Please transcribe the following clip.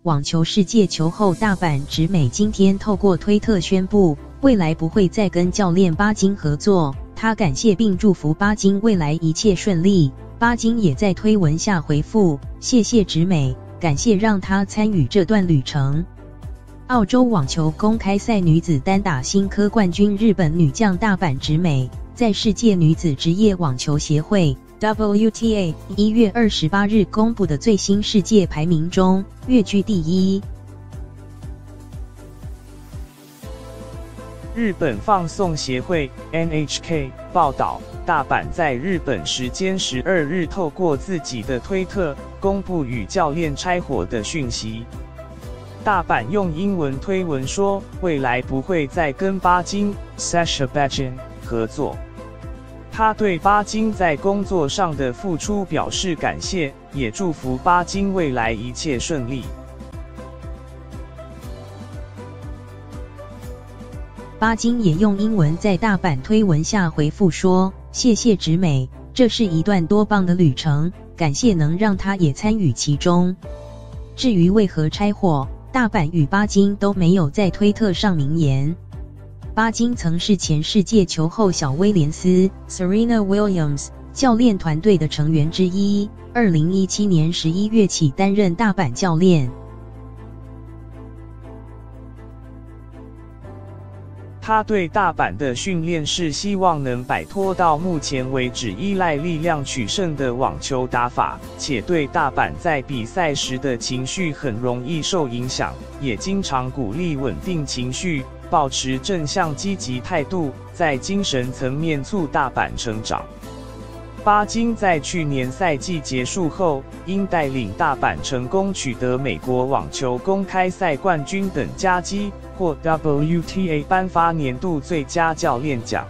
网球世界球后大阪直美今天透过推特宣布，未来不会再跟教练巴金合作。她感谢并祝福巴金未来一切顺利。巴金也在推文下回复：谢谢直美，感谢让她参与这段旅程。澳洲网球公开赛女子单打新科冠军日本女将大阪直美，在世界女子职业网球协会 WTA 1月28日公布的最新世界排名中跃居第一。日本放送协会 NHK 报道，大阪在日本时间12日透过自己的推特公布与教练拆伙的讯息。大阪用英文推文说，未来不会再跟巴金 Sasha Bachin 合作。他对巴金在工作上的付出表示感谢，也祝福巴金未来一切顺利。巴金也用英文在大阪推文下回复说：谢谢直美，这是一段多棒的旅程，感谢能让他也参与其中。至于为何拆伙，大阪与巴金都没有在推特上明言。巴金曾是前世界球后小威廉斯 Serena Williams 教练团队的成员之一，2017年11月起担任大阪教练。他对大阪的训练是希望能摆脱到目前为止依赖力量取胜的网球打法，且对大阪在比赛时的情绪很容易受影响，也经常鼓励稳定情绪，保持正向积极态度，在精神层面促大阪成长。巴金在去年赛季结束后，因带领大阪成功取得美国网球公开赛冠军等佳绩，获 WTA 颁发年度最佳教练奖。